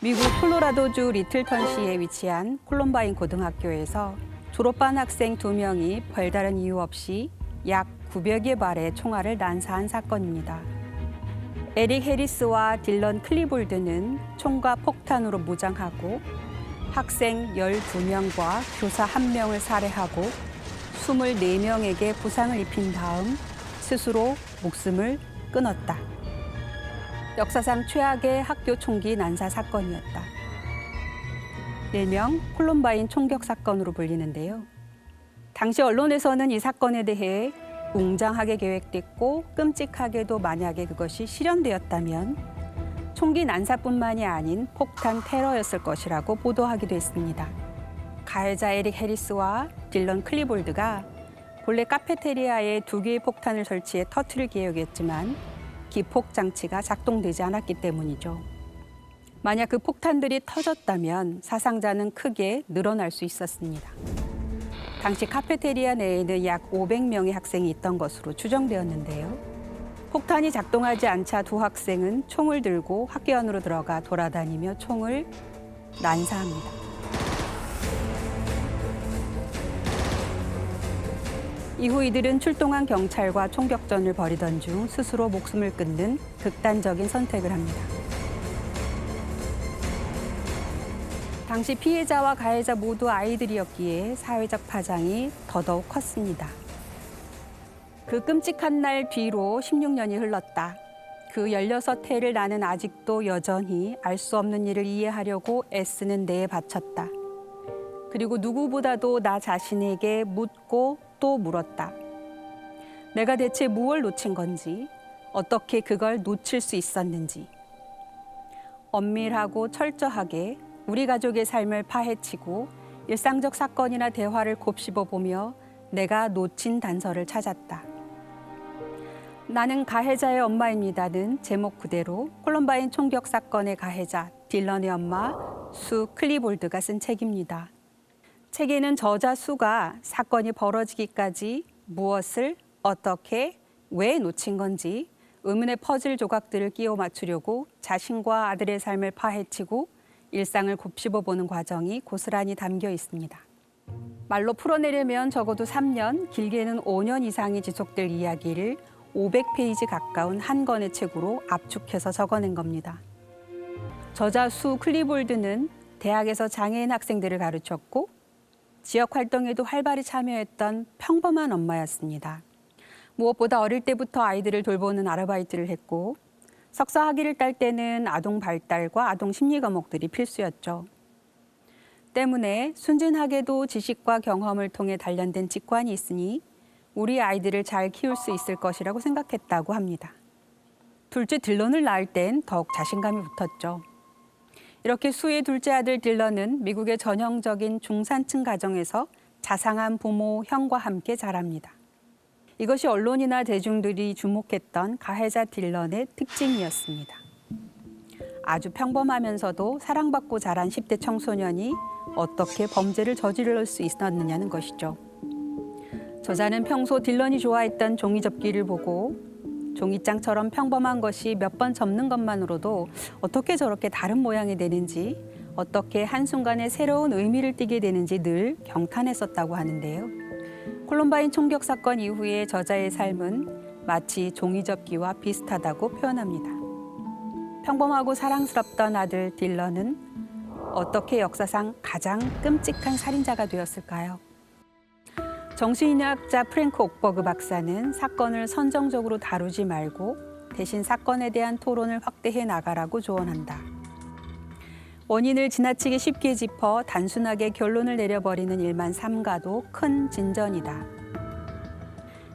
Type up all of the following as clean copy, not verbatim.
미국 콜로라도주 리틀턴시에 위치한 콜럼바인 고등학교에서 졸업반 학생 2명이 별다른 이유 없이 약 900여 발의 총알을 난사한 사건입니다. 에릭 해리스와 딜런 클리볼드는 총과 폭탄으로 무장하고 학생 12명과 교사 1명을 살해하고 24명에게 부상을 입힌 다음 스스로 목숨을 끊었다. 역사상 최악의 학교 총기 난사 사건이었다. 일명 콜럼바인 총격 사건으로 불리는데요. 당시 언론에서는 이 사건에 대해 웅장하게 계획됐고 끔찍하게도 만약에 그것이 실현되었다면 총기 난사뿐만이 아닌 폭탄 테러였을 것이라고 보도하기도 했습니다. 가해자 에릭 해리스와 딜런 클리볼드가 본래 카페테리아에 2개의 폭탄을 설치해 터뜨릴 계획이었지만 기폭 장치가 작동되지 않았기 때문이죠. 만약 그 폭탄들이 터졌다면 사상자는 크게 늘어날 수 있었습니다. 당시 카페테리아 내에는 약 500명의 학생이 있던 것으로 추정되었는데요. 폭탄이 작동하지 않자 두 학생은 총을 들고 학교 안으로 들어가 돌아다니며 총을 난사합니다. 이후 이들은 출동한 경찰과 총격전을 벌이던 중 스스로 목숨을 끊는 극단적인 선택을 합니다. 당시 피해자와 가해자 모두 아이들이었기에 사회적 파장이 더더욱 컸습니다. 그 끔찍한 날 뒤로 16년이 흘렀다. 그 16해를 나는 아직도 여전히 알 수 없는 일을 이해하려고 애쓰는 데에 바쳤다. 그리고 누구보다도 나 자신에게 묻고 또 물었다. 내가 대체 무엇을 놓친 건지, 어떻게 그걸 놓칠 수 있었는지. 엄밀하고 철저하게 우리 가족의 삶을 파헤치고 일상적 사건이나 대화를 곱씹어 보며 내가 놓친 단서를 찾았다. 나는 가해자의 엄마입니다는 제목 그대로 콜럼바인 총격 사건의 가해자 딜런의 엄마 수 클리볼드가 쓴 책입니다. 책에는 저자 수가 사건이 벌어지기까지 무엇을 어떻게 왜 놓친 건지 의문의 퍼즐 조각들을 끼워 맞추려고 자신과 아들의 삶을 파헤치고 일상을 곱씹어보는 과정이 고스란히 담겨 있습니다. 말로 풀어내려면 적어도 3년, 길게는 5년 이상이 지속될 이야기를 500페이지 가까운 한 권의 책으로 압축해서 적어낸 겁니다. 저자 수 클리볼드는 대학에서 장애인 학생들을 가르쳤고 지역 활동에도 활발히 참여했던 평범한 엄마였습니다. 무엇보다 어릴 때부터 아이들을 돌보는 아르바이트를 했고 석사 학위를 딸 때는 아동 발달과 아동 심리 과목들이 필수였죠. 때문에 순진하게도 지식과 경험을 통해 단련된 직관이 있으니 우리 아이들을 잘 키울 수 있을 것이라고 생각했다고 합니다. 둘째 딜런을 낳을 땐 더욱 자신감이 붙었죠. 이렇게 수의 둘째 아들 딜런은 미국의 전형적인 중산층 가정에서 자상한 부모, 형과 함께 자랍니다. 이것이 언론이나 대중들이 주목했던 가해자 딜런의 특징이었습니다. 아주 평범하면서도 사랑받고 자란 10대 청소년이 어떻게 범죄를 저지를 수 있었느냐는 것이죠. 저자는 평소 딜런이 좋아했던 종이접기를 보고 종이장처럼 평범한 것이 몇 번 접는 것만으로도 어떻게 저렇게 다른 모양이 되는지, 어떻게 한순간에 새로운 의미를 띠게 되는지 늘 경탄했었다고 하는데요. 콜럼바인 총격 사건 이후에 저자의 삶은 마치 종이접기와 비슷하다고 표현합니다. 평범하고 사랑스럽던 아들 딜런은 어떻게 역사상 가장 끔찍한 살인자가 되었을까요? 정신의학자 프랭크 옥버그 박사는 사건을 선정적으로 다루지 말고 대신 사건에 대한 토론을 확대해 나가라고 조언한다. 원인을 지나치게 쉽게 짚어 단순하게 결론을 내려버리는 일만 삼가도 큰 진전이다.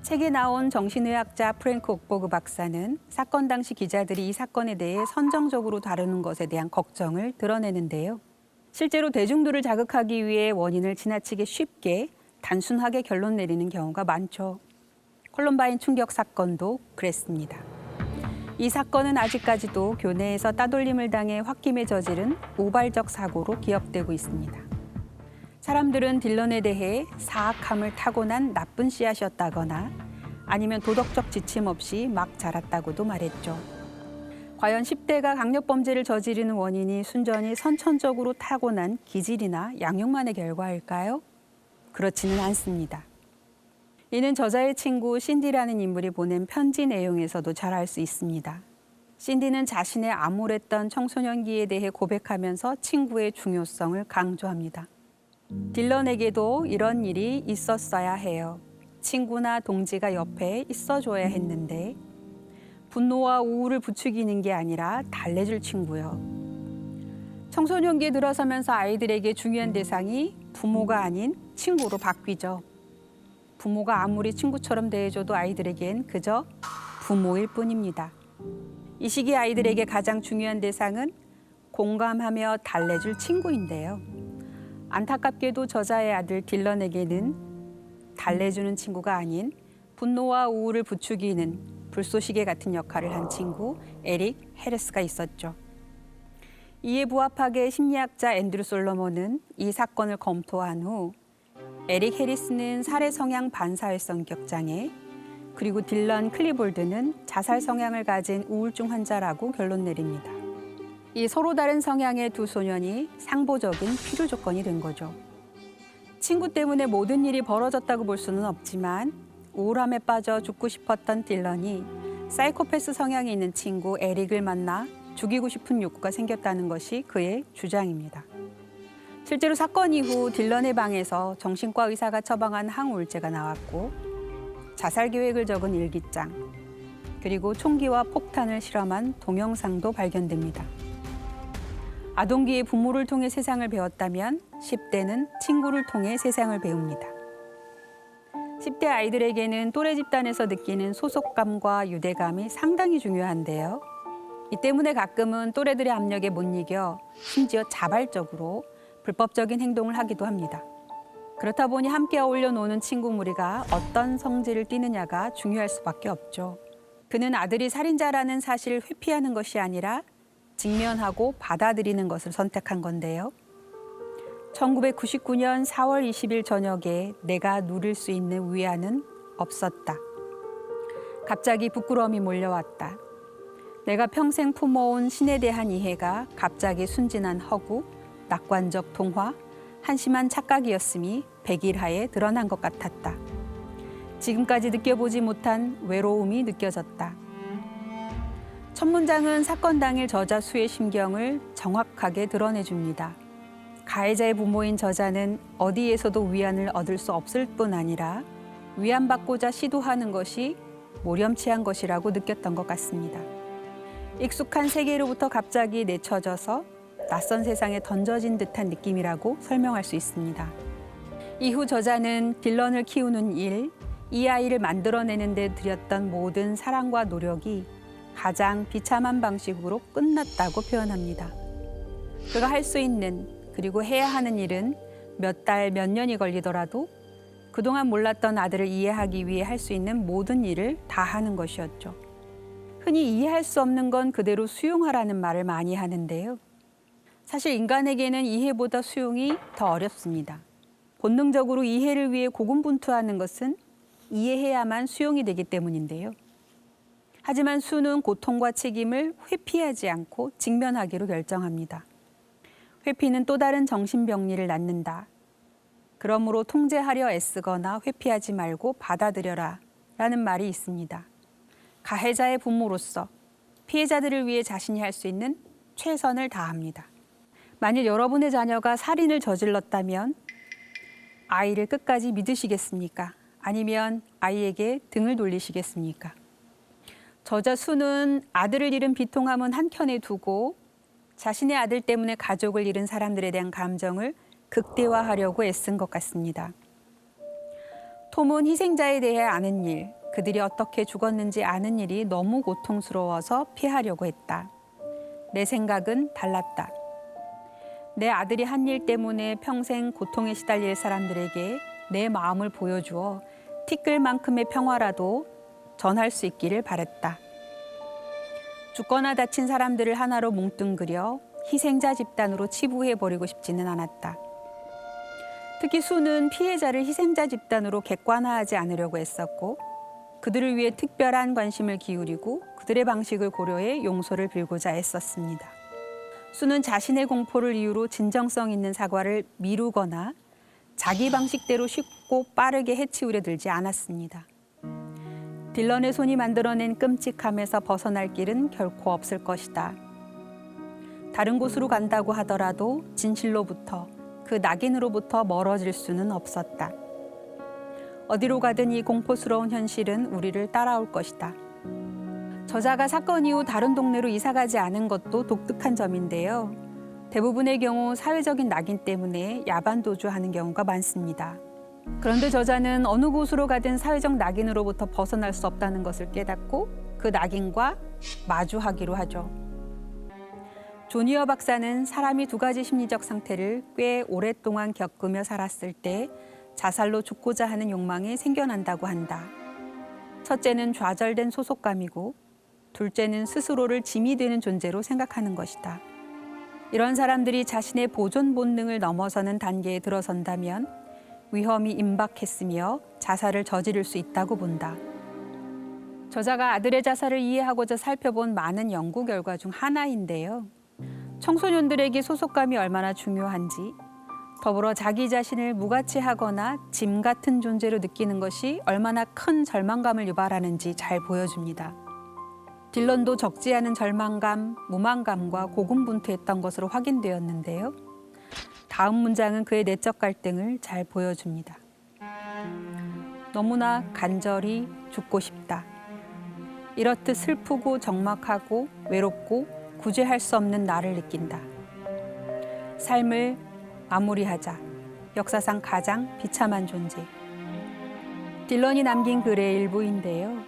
책에 나온 정신의학자 프랭크 옥버그 박사는 사건 당시 기자들이 이 사건에 대해 선정적으로 다루는 것에 대한 걱정을 드러내는데요. 실제로 대중들을 자극하기 위해 원인을 지나치게 쉽게 단순하게 결론 내리는 경우가 많죠. 콜럼바인 총격 사건도 그랬습니다. 이 사건은 아직까지도 교내에서 따돌림을 당해 홧김에 저지른 우발적 사고로 기억되고 있습니다. 사람들은 딜런에 대해 사악함을 타고난 나쁜 씨앗이었다거나 아니면 도덕적 지침 없이 막 자랐다고도 말했죠. 과연 10대가 강력범죄를 저지르는 원인이 순전히 선천적으로 타고난 기질이나 양육만의 결과일까요? 그렇지는 않습니다. 이는 저자의 친구 신디라는 인물이 보낸 편지 내용에서도 잘 알 수 있습니다. 신디는 자신의 암울했던 청소년기에 대해 고백하면서 친구의 중요성을 강조합니다. 딜런에게도 이런 일이 있었어야 해요. 친구나 동지가 옆에 있어줘야 했는데 분노와 우울을 부추기는 게 아니라 달래줄 친구요. 청소년기에 들어서면서 아이들에게 중요한 대상이 부모가 아닌 친구로 바뀌죠. 부모가 아무리 친구처럼 대해줘도 아이들에겐 그저 부모일 뿐입니다. 이 시기 아이들에게 가장 중요한 대상은 공감하며 달래줄 친구인데요. 안타깝게도 저자의 아들 딜런에게는 달래주는 친구가 아닌 분노와 우울을 부추기는 불쏘시개 같은 역할을 한 친구 에릭 해리스가 있었죠. 이에 부합하게 심리학자 앤드류 솔로몬은 이 사건을 검토한 후 에릭 해리스는 살해 성향 반사회 성격 장애, 그리고 딜런 클리볼드는 자살 성향을 가진 우울증 환자라고 결론 내립니다. 이 서로 다른 성향의 두 소년이 상보적인 필요 조건이 된 거죠. 친구 때문에 모든 일이 벌어졌다고 볼 수는 없지만 우울함에 빠져 죽고 싶었던 딜런이 사이코패스 성향이 있는 친구 에릭을 만나 죽이고 싶은 욕구가 생겼다는 것이 그의 주장입니다. 실제로 사건 이후 딜런의 방에서 정신과 의사가 처방한 항우울제가 나왔고 자살 계획을 적은 일기장, 그리고 총기와 폭탄을 실험한 동영상도 발견됩니다. 아동기에 부모를 통해 세상을 배웠다면 10대는 친구를 통해 세상을 배웁니다. 10대 아이들에게는 또래 집단에서 느끼는 소속감과 유대감이 상당히 중요한데요. 이 때문에 가끔은 또래들의 압력에 못 이겨 심지어 자발적으로 불법적인 행동을 하기도 합니다. 그렇다 보니 함께 어울려 노는 친구 무리가 어떤 성질을 띠느냐가 중요할 수밖에 없죠. 그는 아들이 살인자라는 사실을 회피하는 것이 아니라 직면하고 받아들이는 것을 선택한 건데요. 1999년 4월 20일 저녁에 내가 누릴 수 있는 위안은 없었다. 갑자기 부끄러움이 몰려왔다. 내가 평생 품어온 신에 대한 이해가 갑자기 순진한 허구, 낙관적 동화, 한심한 착각이었음이 백일하에 드러난 것 같았다. 지금까지 느껴보지 못한 외로움이 느껴졌다. 첫 문장은 사건 당일 저자 수의 심경을 정확하게 드러내줍니다. 가해자의 부모인 저자는 어디에서도 위안을 얻을 수 없을 뿐 아니라 위안받고자 시도하는 것이 모렴치한 것이라고 느꼈던 것 같습니다. 익숙한 세계로부터 갑자기 내쳐져서 낯선 세상에 던져진 듯한 느낌이라고 설명할 수 있습니다. 이후 저자는 딜런을 키우는 일, 이 아이를 만들어내는 데 들였던 모든 사랑과 노력이 가장 비참한 방식으로 끝났다고 표현합니다. 그가 할 수 있는 그리고 해야 하는 일은 몇 달, 몇 년이 걸리더라도 그동안 몰랐던 아들을 이해하기 위해 할 수 있는 모든 일을 다 하는 것이었죠. 흔히 이해할 수 없는 건 그대로 수용하라는 말을 많이 하는데요. 사실 인간에게는 이해보다 수용이 더 어렵습니다. 본능적으로 이해를 위해 고군분투하는 것은 이해해야만 수용이 되기 때문인데요. 하지만 수는 고통과 책임을 회피하지 않고 직면하기로 결정합니다. 회피는 또 다른 정신병리를 낳는다. 그러므로 통제하려 애쓰거나 회피하지 말고 받아들여라 라는 말이 있습니다. 가해자의 부모로서 피해자들을 위해 자신이 할 수 있는 최선을 다합니다. 만일 여러분의 자녀가 살인을 저질렀다면 아이를 끝까지 믿으시겠습니까? 아니면 아이에게 등을 돌리시겠습니까? 저자 수는 아들을 잃은 비통함은 한켠에 두고 자신의 아들 때문에 가족을 잃은 사람들에 대한 감정을 극대화하려고 애쓴 것 같습니다. 톰은 희생자에 대해 아는 일, 그들이 어떻게 죽었는지 아는 일이 너무 고통스러워서 피하려고 했다. 내 생각은 달랐다. 내 아들이 한 일 때문에 평생 고통에 시달릴 사람들에게 내 마음을 보여주어 티끌만큼의 평화라도 전할 수 있기를 바랬다. 죽거나 다친 사람들을 하나로 뭉뚱그려 희생자 집단으로 치부해버리고 싶지는 않았다. 특히 수는 피해자를 희생자 집단으로 객관화하지 않으려고 했었고 그들을 위해 특별한 관심을 기울이고 그들의 방식을 고려해 용서를 빌고자 애썼습니다. 수는 자신의 공포를 이유로 진정성 있는 사과를 미루거나 자기 방식대로 쉽고 빠르게 해치우려 들지 않았습니다. 딜런의 손이 만들어낸 끔찍함에서 벗어날 길은 결코 없을 것이다. 다른 곳으로 간다고 하더라도 진실로부터, 그 낙인으로부터 멀어질 수는 없었다. 어디로 가든 이 공포스러운 현실은 우리를 따라올 것이다. 저자가 사건 이후 다른 동네로 이사가지 않은 것도 독특한 점인데요. 대부분의 경우 사회적인 낙인 때문에 야반 도주하는 경우가 많습니다. 그런데 저자는 어느 곳으로 가든 사회적 낙인으로부터 벗어날 수 없다는 것을 깨닫고 그 낙인과 마주하기로 하죠. 조니어 박사는 사람이 두 가지 심리적 상태를 꽤 오랫동안 겪으며 살았을 때 자살로 죽고자 하는 욕망이 생겨난다고 한다. 첫째는 좌절된 소속감이고 둘째는 스스로를 짐이 되는 존재로 생각하는 것이다. 이런 사람들이 자신의 보존 본능을 넘어서는 단계에 들어선다면 위험이 임박했으며 자살을 저지를 수 있다고 본다. 저자가 아들의 자살을 이해하고자 살펴본 많은 연구 결과 중 하나인데요. 청소년들에게 소속감이 얼마나 중요한지, 더불어 자기 자신을 무가치하거나 짐 같은 존재로 느끼는 것이 얼마나 큰 절망감을 유발하는지 잘 보여줍니다. 딜런도 적지 않은 절망감, 무망감과 고군분투했던 것으로 확인되었는데요. 다음 문장은 그의 내적 갈등을 잘 보여줍니다. 너무나 간절히 죽고 싶다. 이렇듯 슬프고 적막하고 외롭고 구제할 수 없는 나를 느낀다. 삶을 마무리하자. 역사상 가장 비참한 존재. 딜런이 남긴 글의 일부인데요.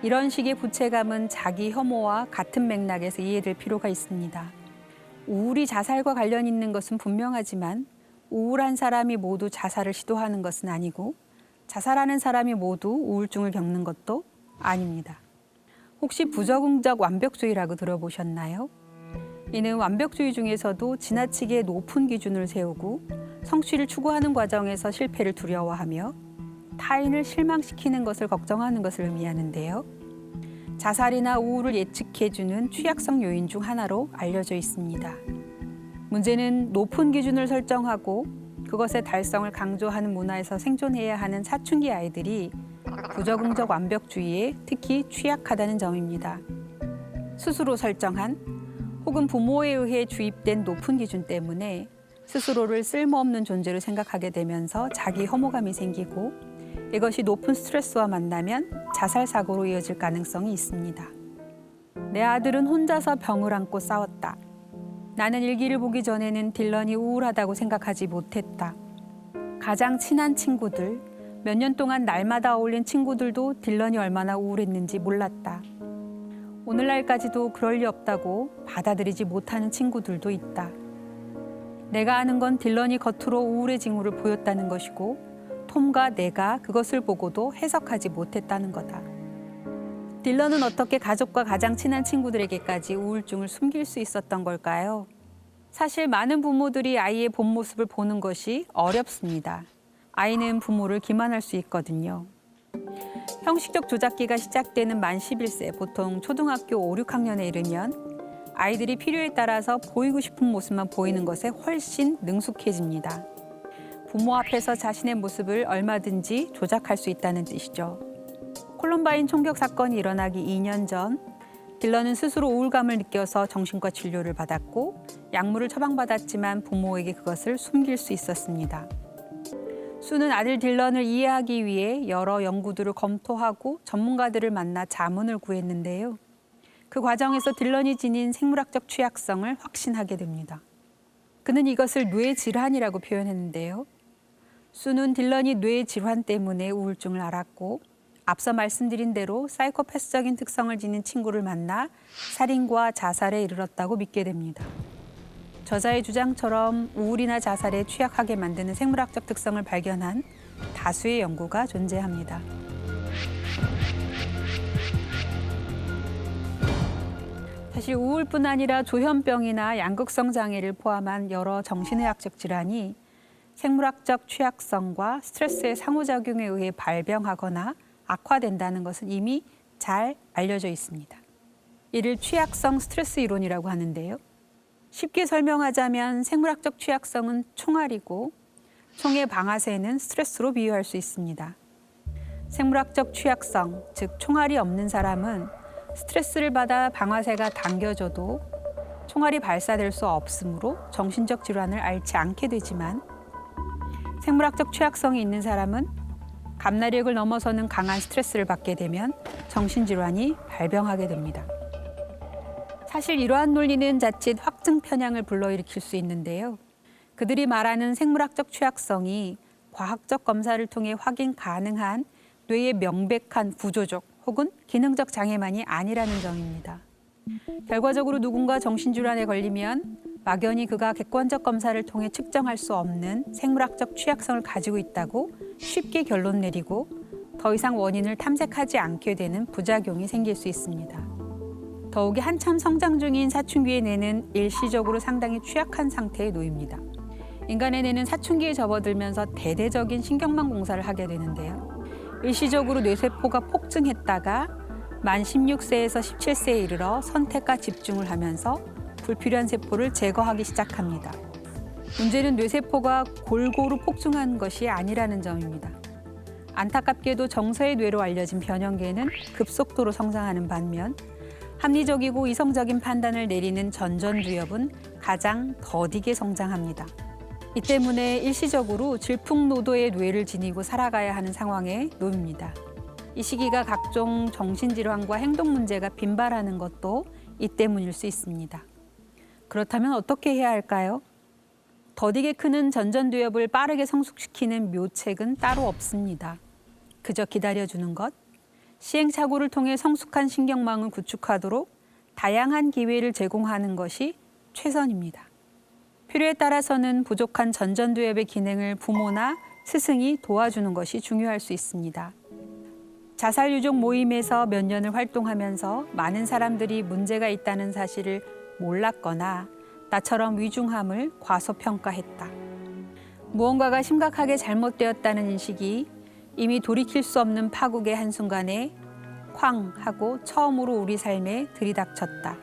이런 식의 부채감은 자기 혐오와 같은 맥락에서 이해될 필요가 있습니다. 우울이 자살과 관련 있는 것은 분명하지만 우울한 사람이 모두 자살을 시도하는 것은 아니고 자살하는 사람이 모두 우울증을 겪는 것도 아닙니다. 혹시 부적응적 완벽주의라고 들어보셨나요? 이는 완벽주의 중에서도 지나치게 높은 기준을 세우고 성취를 추구하는 과정에서 실패를 두려워하며 타인을 실망시키는 것을 걱정하는 것을 의미하는데요. 자살이나 우울을 예측해주는 취약성 요인 중 하나로 알려져 있습니다. 문제는 높은 기준을 설정하고 그것의 달성을 강조하는 문화에서 생존해야 하는 사춘기 아이들이 부적응적 완벽주의에 특히 취약하다는 점입니다. 스스로 설정한 혹은 부모에 의해 주입된 높은 기준 때문에 스스로를 쓸모없는 존재로 생각하게 되면서 자기 혐오감이 생기고 이것이 높은 스트레스와 만나면 자살 사고로 이어질 가능성이 있습니다. 내 아들은 혼자서 병을 안고 싸웠다. 나는 일기를 보기 전에는 딜런이 우울하다고 생각하지 못했다. 가장 친한 친구들, 몇 년 동안 날마다 어울린 친구들도 딜런이 얼마나 우울했는지 몰랐다. 오늘날까지도 그럴 리 없다고 받아들이지 못하는 친구들도 있다. 내가 아는 건 딜런이 겉으로 우울의 징후를 보였다는 것이고 톰과 내가 그것을 보고도 해석하지 못했다는 거다. 딜런은 어떻게 가족과 가장 친한 친구들에게까지 우울증을 숨길 수 있었던 걸까요? 사실 많은 부모들이 아이의 본 모습을 보는 것이 어렵습니다. 아이는 부모를 기만할 수 있거든요. 형식적 조작기가 시작되는 만 11세, 보통 초등학교 5, 6학년에 이르면 아이들이 필요에 따라서 보이고 싶은 모습만 보이는 것에 훨씬 능숙해집니다. 부모 앞에서 자신의 모습을 얼마든지 조작할 수 있다는 뜻이죠. 콜럼바인 총격 사건이 일어나기 2년 전 딜런은 스스로 우울감을 느껴서 정신과 진료를 받았고 약물을 처방받았지만 부모에게 그것을 숨길 수 있었습니다. 수는 아들 딜런을 이해하기 위해 여러 연구들을 검토하고 전문가들을 만나 자문을 구했는데요. 그 과정에서 딜런이 지닌 생물학적 취약성을 확신하게 됩니다. 그는 이것을 뇌질환이라고 표현했는데요. 수는 딜런이 뇌질환 때문에 우울증을 앓았고 앞서 말씀드린 대로 사이코패스적인 특성을 지닌 친구를 만나 살인과 자살에 이르렀다고 믿게 됩니다. 저자의 주장처럼 우울이나 자살에 취약하게 만드는 생물학적 특성을 발견한 다수의 연구가 존재합니다. 사실 우울뿐 아니라 조현병이나 양극성 장애를 포함한 여러 정신의학적 질환이 생물학적 취약성과 스트레스의 상호작용에 의해 발병하거나 악화된다는 것은 이미 잘 알려져 있습니다. 이를 취약성 스트레스 이론이라고 하는데요. 쉽게 설명하자면 생물학적 취약성은 총알이고 총의 방아쇠는 스트레스로 비유할 수 있습니다. 생물학적 취약성, 즉 총알이 없는 사람은 스트레스를 받아 방아쇠가 당겨져도 총알이 발사될 수 없으므로 정신적 질환을 앓지 않게 되지만 생물학적 취약성이 있는 사람은 감나력을 넘어서는 강한 스트레스를 받게 되면 정신질환이 발병하게 됩니다. 사실 이러한 논리는 자칫 확증 편향을 불러일으킬 수 있는데요. 그들이 말하는 생물학적 취약성이 과학적 검사를 통해 확인 가능한 뇌의 명백한 구조적 혹은 기능적 장애만이 아니라는 점입니다. 결과적으로 누군가 정신질환에 걸리면 막연히 그가 객관적 검사를 통해 측정할 수 없는 생물학적 취약성을 가지고 있다고 쉽게 결론 내리고 더 이상 원인을 탐색하지 않게 되는 부작용이 생길 수 있습니다. 더욱이 한참 성장 중인 사춘기의 뇌는 일시적으로 상당히 취약한 상태에 놓입니다. 인간의 뇌는 사춘기에 접어들면서 대대적인 신경망 공사를 하게 되는데요. 일시적으로 뇌세포가 폭증했다가 만 16세에서 17세에 이르러 선택과 집중을 하면서 불필요한 세포를 제거하기 시작합니다. 문제는 뇌세포가 골고루 폭증한 것이 아니라는 점입니다. 안타깝게도 정서의 뇌로 알려진 변형계는 급속도로 성장하는 반면 합리적이고 이성적인 판단을 내리는 전전두엽은 가장 더디게 성장합니다. 이 때문에 일시적으로 질풍노도의 뇌를 지니고 살아가야 하는 상황에 놓입니다. 이 시기가 각종 정신질환과 행동 문제가 빈발하는 것도 이 때문일 수 있습니다. 그렇다면 어떻게 해야 할까요? 더디게 크는 전전두엽을 빠르게 성숙시키는 묘책은 따로 없습니다. 그저 기다려주는 것, 시행착오를 통해 성숙한 신경망을 구축하도록 다양한 기회를 제공하는 것이 최선입니다. 필요에 따라서는 부족한 전전두엽의 기능을 부모나 스승이 도와주는 것이 중요할 수 있습니다. 자살유족 모임에서 몇 년을 활동하면서 많은 사람들이 문제가 있다는 사실을 몰랐거나 나처럼 위중함을 과소평가했다. 무언가가 심각하게 잘못되었다는 인식이 이미 돌이킬 수 없는 파국의 한순간에 쾅 하고 처음으로 우리 삶에 들이닥쳤다.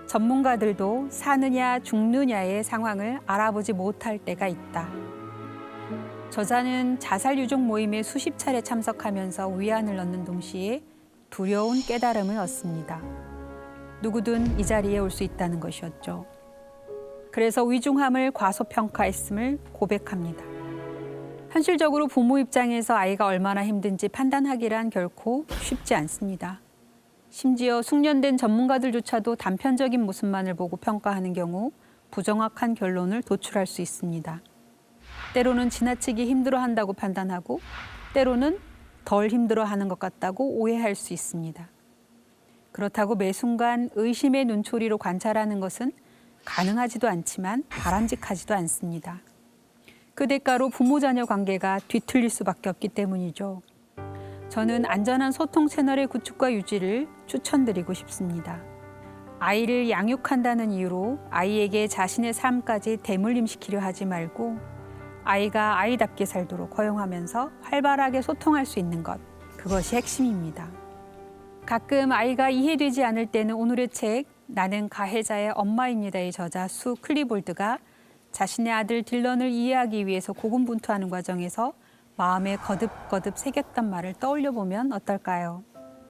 전문가들도 사느냐 죽느냐의 상황을 알아보지 못할 때가 있다. 저자는 자살유족 모임에 수십 차례 참석하면서 위안을 얻는 동시에 두려운 깨달음을 얻습니다. 누구든 이 자리에 올 수 있다는 것이었죠. 그래서 위중함을 과소평가했음을 고백합니다. 현실적으로 부모 입장에서 아이가 얼마나 힘든지 판단하기란 결코 쉽지 않습니다. 심지어 숙련된 전문가들조차도 단편적인 모습만을 보고 평가하는 경우 부정확한 결론을 도출할 수 있습니다. 때로는 지나치게 힘들어한다고 판단하고 때로는 덜 힘들어하는 것 같다고 오해할 수 있습니다. 그렇다고 매 순간 의심의 눈초리로 관찰하는 것은 가능하지도 않지만 바람직하지도 않습니다. 그 대가로 부모-자녀 관계가 뒤틀릴 수밖에 없기 때문이죠. 저는 안전한 소통 채널의 구축과 유지를 추천드리고 싶습니다. 아이를 양육한다는 이유로 아이에게 자신의 삶까지 대물림시키려 하지 말고 아이가 아이답게 살도록 허용하면서 활발하게 소통할 수 있는 것, 그것이 핵심입니다. 가끔 아이가 이해되지 않을 때는 오늘의 책 나는 가해자의 엄마입니다의 저자 수 클리볼드가 자신의 아들 딜런을 이해하기 위해서 고군분투하는 과정에서 마음에 거듭거듭 새겼던 말을 떠올려 보면 어떨까요?